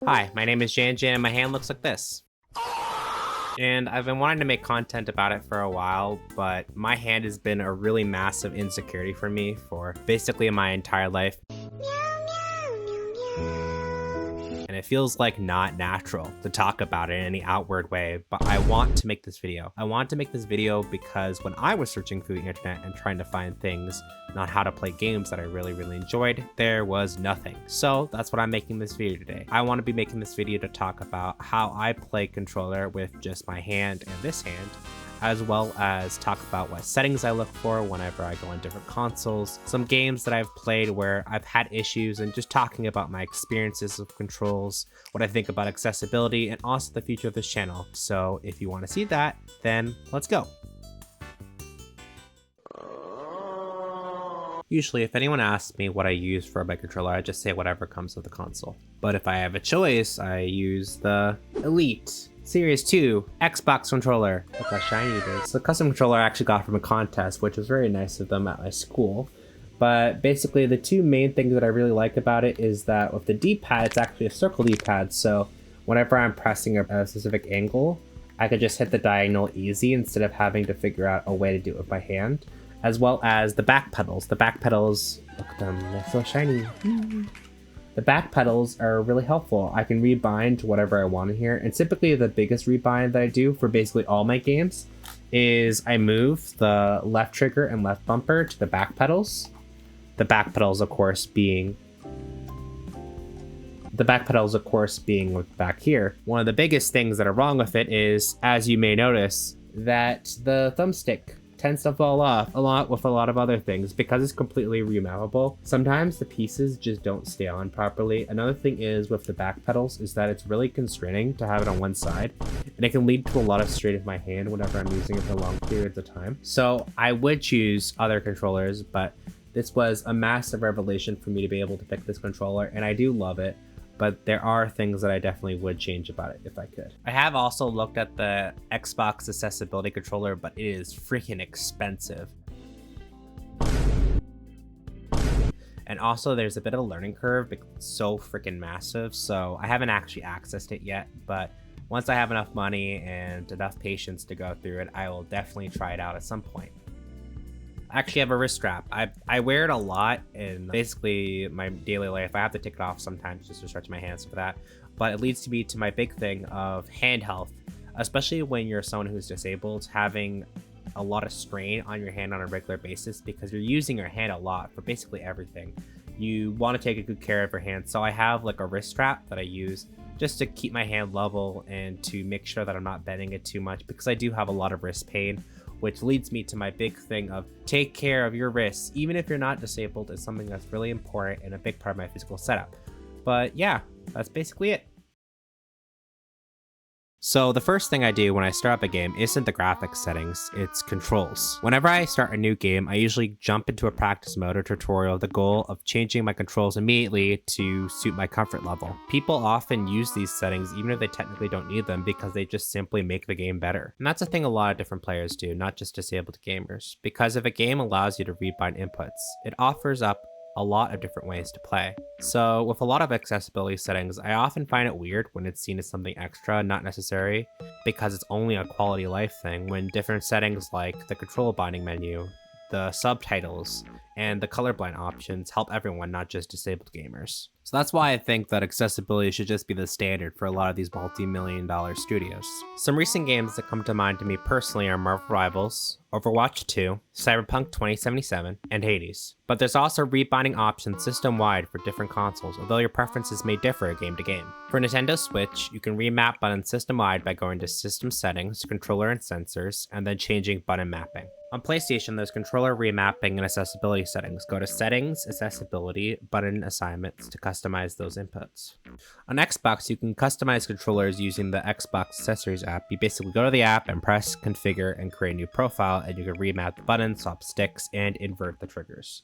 Hi, my name is Jan and my hand looks like this. And I've been wanting to make content about it for a while, but my hand has been a really massive insecurity for me for basically my entire life. And it feels like not natural to talk about it in any outward way, but I want to make this video. I want to make this video because when I was searching through the internet and trying to find things on how to play games that I really enjoyed, there was nothing. So that's what I'm making this video today. I want to be making this video to talk about how I play controller with just my hand and this hand, as well as talk about what settings I look for whenever I go on different consoles, some games that I've played where I've had issues, and just talking about my experiences of controls, what I think about accessibility, and also the future of this channel. So if you want to see that, then let's go. Usually, if anyone asks me what I use for my controller, I just say whatever comes with the console. But if I have a choice, I use the Elite Series 2 Xbox controller. Look how shiny it is. The custom controller I actually got from a contest, which was very nice of them at my school. But basically, the two main things that I really like about it is that with the D-pad, it's actually a circle D-pad. So whenever I'm pressing a specific angle, I could just hit the diagonal easy instead of having to figure out a way to do it with my hand. As well as the back pedals. The back pedals, look at them, they're so shiny. The back pedals are really helpful. I can rebind to whatever I want in here. And typically the biggest rebind that I do for basically all my games is I move the left trigger and left bumper to the back pedals. The back pedals, of course, being back here. One of the biggest things that are wrong with it is, as you may notice, that the thumbstick tends to fall off a lot with a lot of other things because it's completely remappable. Sometimes the pieces just don't stay on properly. Another thing is with the back pedals is that it's really constraining to have it on one side, and it can lead to a lot of strain of my hand whenever I'm using it for long periods of time. So I would choose other controllers, but this was a massive revelation for me to be able to pick this controller, and I do love it. But there are things that I definitely would change about it if I could. I have also looked at the Xbox accessibility controller, but it is freaking expensive. And also there's a bit of a learning curve because it's so freaking massive, so I haven't actually accessed it yet, but once I have enough money and enough patience to go through it, I will definitely try it out at some point. I actually have a wrist strap. I wear it a lot in basically my daily life. I have to take it off sometimes just to stretch my hands for that. But it leads me to my big thing of hand health, especially when you're someone who's disabled, having a lot of strain on your hand on a regular basis because you're using your hand a lot for basically everything. You want to take a good care of your hand. So I have like a wrist strap that I use just to keep my hand level and to make sure that I'm not bending it too much because I do have a lot of wrist pain, which leads me to my big thing of take care of your wrists. Even if you're not disabled, is something that's really important and a big part of my physical setup. But yeah, that's basically it. So the first thing I do when I start up a game isn't the graphics settings, it's controls. Whenever I start a new game, I usually jump into a practice mode or tutorial with the goal of changing my controls immediately to suit my comfort level. People often use these settings even if they technically don't need them because they just simply make the game better. And that's a thing a lot of different players do, not just disabled gamers. Because if a game allows you to rebind inputs, it offers up a lot of different ways to play. So with a lot of accessibility settings, I often find it weird when it's seen as something extra, not necessary, because it's only a quality of life thing, when different settings like the control binding menu, the subtitles, and the colorblind options help everyone, not just disabled gamers. So that's why I think that accessibility should just be the standard for a lot of these multi-million-dollar studios. Some recent games that come to mind to me personally are Marvel Rivals, Overwatch 2, Cyberpunk 2077, and Hades. But there's also rebinding options system-wide for different consoles, although your preferences may differ game to game. For Nintendo Switch, you can remap buttons system-wide by going to System Settings, Controller and Sensors, and then changing button mapping. On PlayStation, there's controller remapping and accessibility settings. Go to Settings, Accessibility, Button Assignments to customize those inputs. On Xbox, you can customize controllers using the Xbox Accessories app. You basically go to the app and press Configure and create a new profile, and you can remap the buttons, swap sticks, and invert the triggers.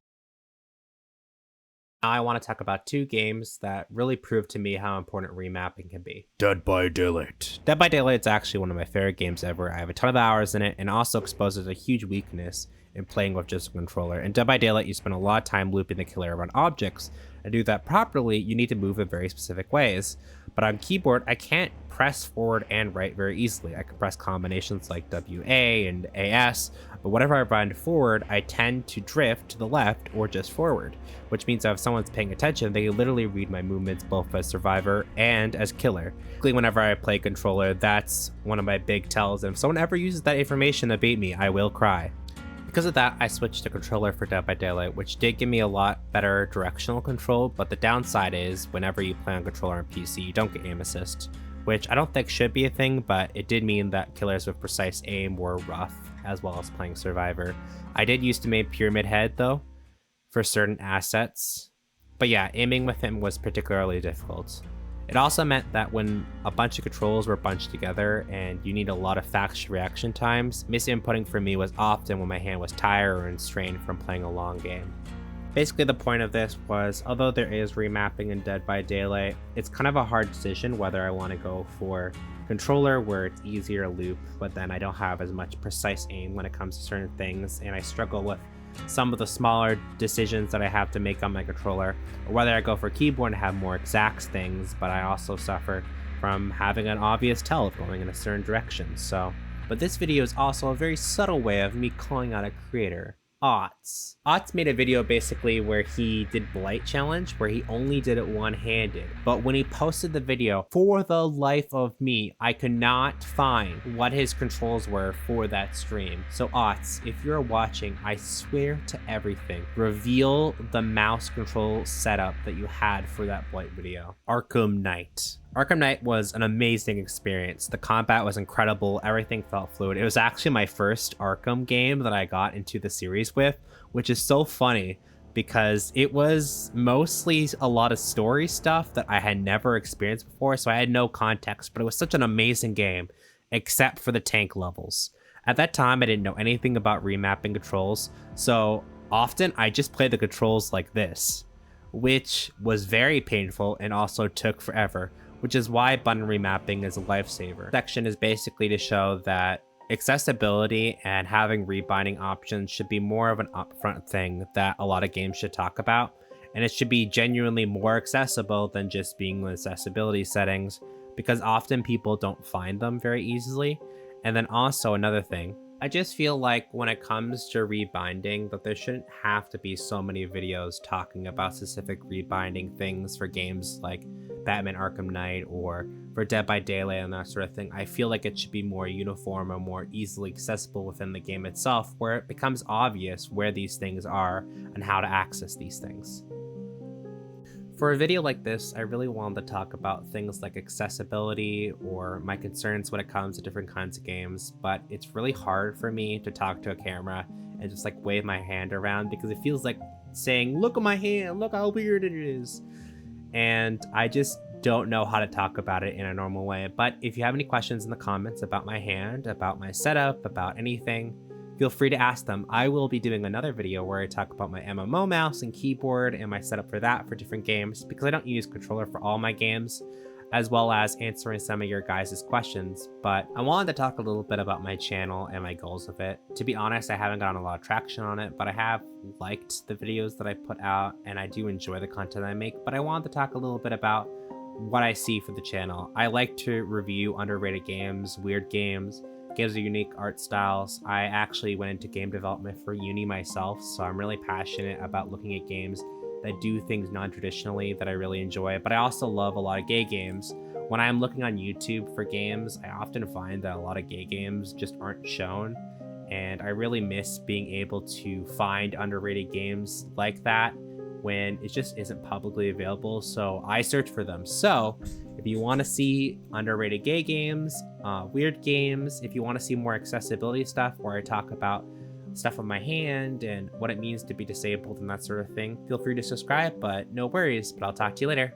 Now I want to talk about two games that really prove to me how important remapping can be. Dead by Daylight. Dead by Daylight is actually one of my favorite games ever. I have a ton of hours in it and also exposes a huge weakness in playing with just a controller. In Dead by Daylight, you spend a lot of time looping the killer around objects. To do that properly, you need to move in very specific ways. But on keyboard, I can't press forward and right very easily. I can press combinations like WA and AS, but whenever I run forward, I tend to drift to the left or just forward, which means that if someone's paying attention, they can literally read my movements both as survivor and as killer. Whenever I play controller, that's one of my big tells, and if someone ever uses that information to bait me, I will cry. Because of that, I switched to controller for Dead by Daylight, which did give me a lot better directional control, but the downside is whenever you play on controller and PC, you don't get aim assist, which I don't think should be a thing, but it did mean that killers with precise aim were rough, as well as playing survivor. I did used to make Pyramid Head though, for certain assets, but yeah, aiming with him was particularly difficult. It also meant that when a bunch of controls were bunched together and you need a lot of fast reaction times, misinputting for me was often when my hand was tired or strained from playing a long game. Basically, the point of this was, although there is remapping in Dead by Daylight, it's kind of a hard decision whether I want to go for controller where it's easier to loop, but then I don't have as much precise aim when it comes to certain things, and I struggle with some of the smaller decisions that I have to make on my controller, or whether I go for keyboard and have more exact things, but I also suffer from having an obvious tell of going in a certain direction. But this video is also a very subtle way of me calling out a creator, Otz. Otz made a video basically where he did Blight Challenge, where he only did it one-handed. But when he posted the video, for the life of me, I could not find what his controls were for that stream. So Otz, if you're watching, I swear to everything, reveal the mouse control setup that you had for that Blight video. Arkham Knight. Arkham Knight was an amazing experience. The combat was incredible, everything felt fluid. It was actually my first Arkham game that I got into the series with, which is so funny because it was mostly a lot of story stuff that I had never experienced before, so I had no context, but it was such an amazing game, except for the tank levels. At that time, I didn't know anything about remapping controls, so often I just played the controls like this, which was very painful and also took forever, which is why button remapping is a lifesaver. This section is basically to show that accessibility and having rebinding options should be more of an upfront thing that a lot of games should talk about, and it should be genuinely more accessible than just being with accessibility settings, because often people don't find them very easily. And then also another thing, I just feel like when it comes to rebinding, that there shouldn't have to be so many videos talking about specific rebinding things for games like Batman Arkham Knight or for Dead by Daylight and that sort of thing. I feel like it should be more uniform or more easily accessible within the game itself, where it becomes obvious where these things are and how to access these things. For a video like this, I really wanted to talk about things like accessibility or my concerns when it comes to different kinds of games, but it's really hard for me to talk to a camera and just like wave my hand around because it feels like saying, look at my hand, look how weird it is. And I just don't know how to talk about it in a normal way. But if you have any questions in the comments about my hand, about my setup, about anything, feel free to ask them. I will be doing another video where I talk about my MMO mouse and keyboard and my setup for that for different games, because I don't use controller for all my games, as well as answering some of your guys' questions. But I wanted to talk a little bit about my channel and my goals of it. To be honest, I haven't gotten a lot of traction on it, but I have liked the videos that I put out and I do enjoy the content I make. But I wanted to talk a little bit about what I see for the channel. I like to review underrated games, weird games, games with unique art styles. I actually went into game development for uni myself, so I'm really passionate about looking at games that do things non-traditionally that I really enjoy, but I also love a lot of gay games. When I'm looking on YouTube for games, I often find that a lot of gay games just aren't shown, and I really miss being able to find underrated games like that when it just isn't publicly available, so I search for them. So if you want to see underrated gay games, weird games, if you want to see more accessibility stuff where I talk about stuff on my hand and what it means to be disabled and that sort of thing, feel free to subscribe, but no worries, but I'll talk to you later.